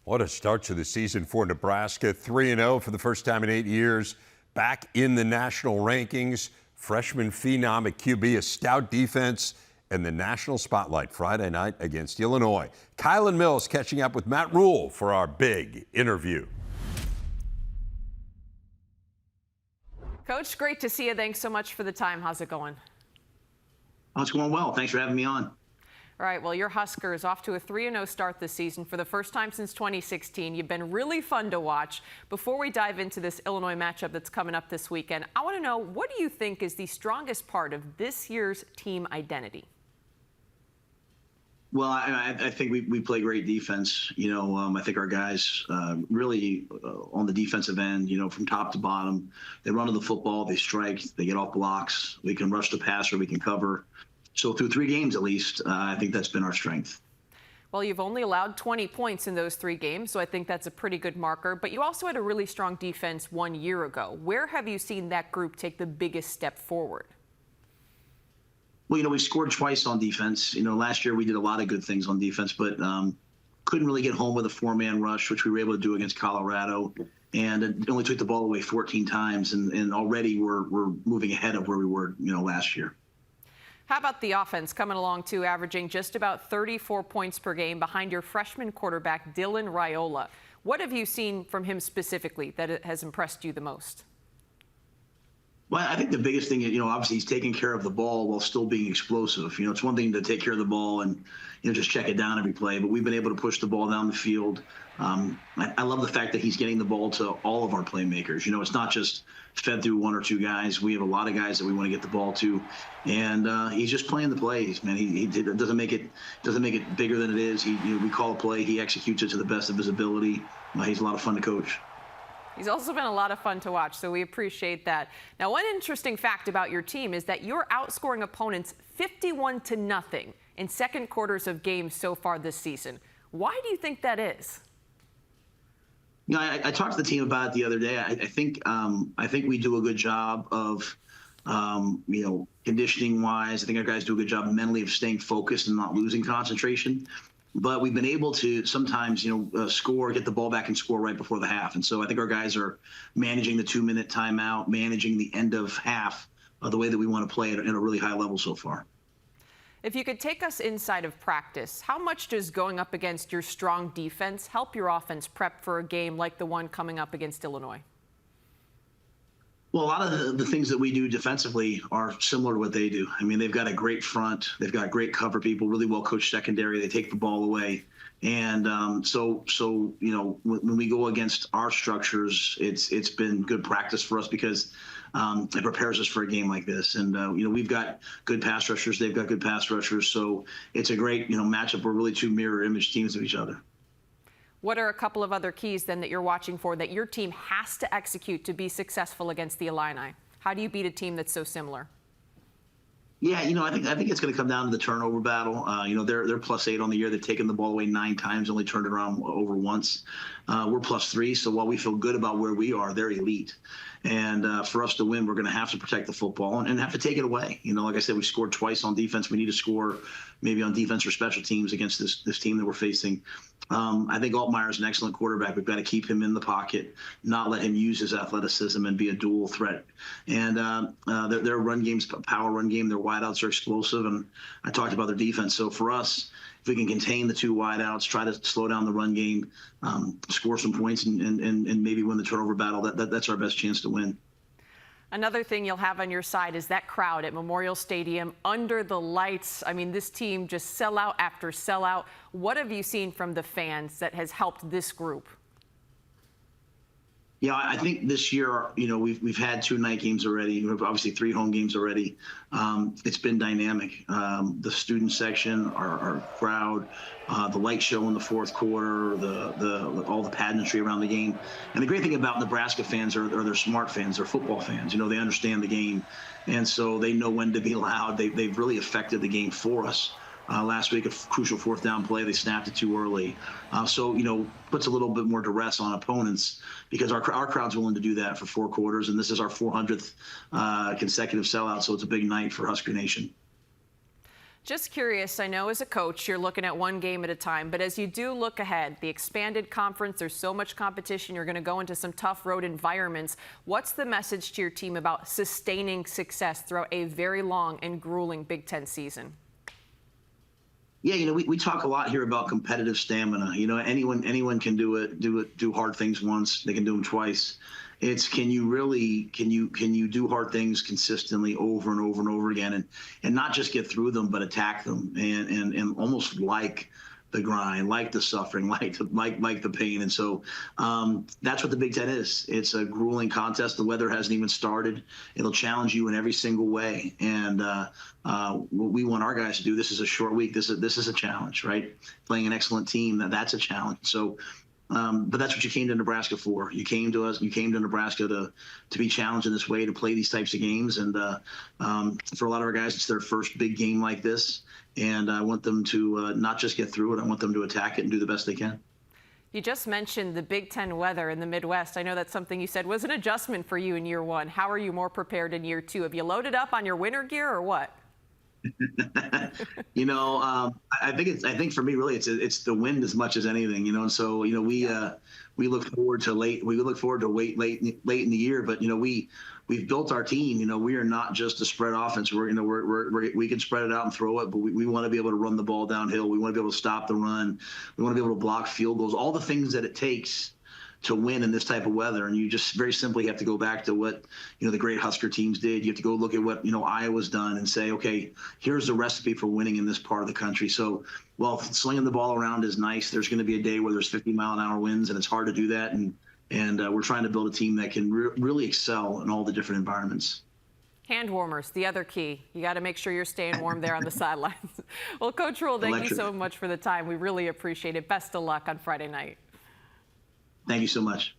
What a start to the season for Nebraska. 3-0 for the first time in 8 years. Back in the national rankings. Freshman phenom at QB, a stout defense, and the national spotlight Friday night against Illinois. Kylan Mills catching up with Matt Rhule for our big interview. Coach, great to see you. Thanks so much for the time. How's it going? Oh, it's going well. Thanks for having me on. All right, well, your Huskers off to a 3-0 start this season for the first time since 2016. You've been really fun to watch. Before we dive into this Illinois matchup that's coming up this weekend, I want to know, what do you think is the strongest part of this year's team identity? Well, I think we play great defense. I think our guys really on the defensive end, from top to bottom, they run to the football, they strike, they get off blocks. We can rush the passer, we can cover. So through 3 games at least, I think that's been our strength. Well, you've only allowed 20 points in those 3 games, so I think that's a pretty good marker. But you also had a really strong defense 1 year ago. Where have you seen that group take the biggest step forward? Well, we scored twice on defense. Last year we did a lot of good things on defense, but couldn't really get home with a 4-man rush, which we were able to do against Colorado. And it only took the ball away 14 times, and already we're moving ahead of where we were, last year. How about the offense coming along, too, averaging just about 34 points per game behind your freshman quarterback, Rhule? What have you seen from him specifically that has impressed you the most? Well, I think the biggest thing is, obviously he's taking care of the ball while still being explosive. It's one thing to take care of the ball and, just check it down every play, but we've been able to push the ball down the field. I love the fact that he's getting the ball to all of our playmakers. It's not just fed through 1 or 2 guys. We have a lot of guys that we want to get the ball to, and he's just playing the plays, man. He doesn't make it bigger than it is. We call a play, he executes it to the best of his ability. He's a lot of fun to coach. He's also been a lot of fun to watch, so we appreciate that. Now, one interesting fact about your team is that you're outscoring opponents 51-0 in second quarters of games so far this season. Why do you think that is? I talked to the team about it the other day. I think we do a good job of, conditioning-wise. I think our guys do a good job mentally of staying focused and not losing concentration. But we've been able to sometimes, score, get the ball back and score right before the half. And so I think our guys are managing the 2-minute timeout, managing the end of half the way that we want to play at a really high level so far. If you could take us inside of practice, how much does going up against your strong defense help your offense prep for a game like the one coming up against Illinois? Well, a lot of the things that we do defensively are similar to what they do. I mean, they've got a great front. They've got great cover people, really well-coached secondary. They take the ball away. And so when we go against our structures, it's been good practice for us because it prepares us for a game like this. And, we've got good pass rushers. They've got good pass rushers. So it's a great, matchup. We're really 2 mirror image teams of each other. What are a couple of other keys then that you're watching for that your team has to execute to be successful against the Illini? How do you beat a team that's so similar? Yeah, I think it's going to come down to the turnover battle. They're +8 on the year. They've taken the ball away 9 times, only turned it around over once. We're +3, so while we feel good about where we are, they're elite. And for us to win, we're going to have to protect the football and have to take it away. Like I said, we scored twice on defense. We need to score maybe on defense or special teams against this team that we're facing. I think Altmaier's an excellent quarterback. We've got to keep him in the pocket, not let him use his athleticism and be a dual threat. And their run game's power run game. Their wideouts are explosive, and I talked about their defense. So for us, if we can contain the 2 wideouts, try to slow down the run game, score some points, and maybe win the turnover battle, that's our best chance to win. Another thing you'll have on your side is that crowd at Memorial Stadium under the lights. I mean, this team just sellout after sellout. What have you seen from the fans that has helped this group? Yeah, I think this year, we've had 2 night games already. We've obviously 3 home games already. It's been dynamic. The student section, our crowd, the light show in the fourth quarter, all the pageantry around the game. And the great thing about Nebraska fans are they're smart fans. They're football fans. They understand the game, and so they know when to be loud. They've really affected the game for us. Last week, a crucial 4th down play, they snapped it too early. So puts a little bit more duress on opponents because our crowd's willing to do that for 4 quarters, and this is our 400th consecutive sellout, so it's a big night for Husker Nation. Just curious, I know as a coach, you're looking at one game at a time, but as you do look ahead, the expanded conference, there's so much competition, you're going to go into some tough road environments. What's the message to your team about sustaining success throughout a very long and grueling Big Ten season? Yeah, we talk a lot here about competitive stamina. Anyone can do hard things once, they can do them twice. It's can you do hard things consistently over and over and over again, and not just get through them, but attack them and almost like the grind, like the suffering, like the pain. And so that's what the Big Ten is. It's a grueling contest. The weather hasn't even started. It'll challenge you in every single way. And what we want our guys to do, this is a short week. This is a challenge, right? Playing an excellent team, that's a challenge. So but that's what you came to Nebraska for. You came to Nebraska to be challenged in this way, to play these types of games. And for a lot of our guys, it's their first big game like this. And I want them to not just get through it, I want them to attack it and do the best they can. You just mentioned the Big Ten weather in the Midwest. I know that's something you said was an adjustment for you in year one. How are you more prepared in year two? Have you loaded up on your winter gear or what? I think for me, really, it's the wind as much as anything, and so, we look forward to late in the year, but, we've built our team. We are not just a spread offense. We can spread it out and throw it, but we want to be able to run the ball downhill. We want to be able to stop the run. We want to be able to block field goals, all the things that it takes to win in this type of weather. And you just very simply have to go back to what, the great Husker teams did. You have to go look at what, Iowa's done and say, okay, here's the recipe for winning in this part of the country. So, well, slinging the ball around is nice. There's going to be a day where there's 50-mile-an-hour winds, and it's hard to do that. And we're trying to build a team that can really excel in all the different environments. Hand warmers, the other key. You got to make sure you're staying warm there on the sidelines. Well, Coach Rhule, thank you so much for the time. We really appreciate it. Best of luck on Friday night. Thank you so much.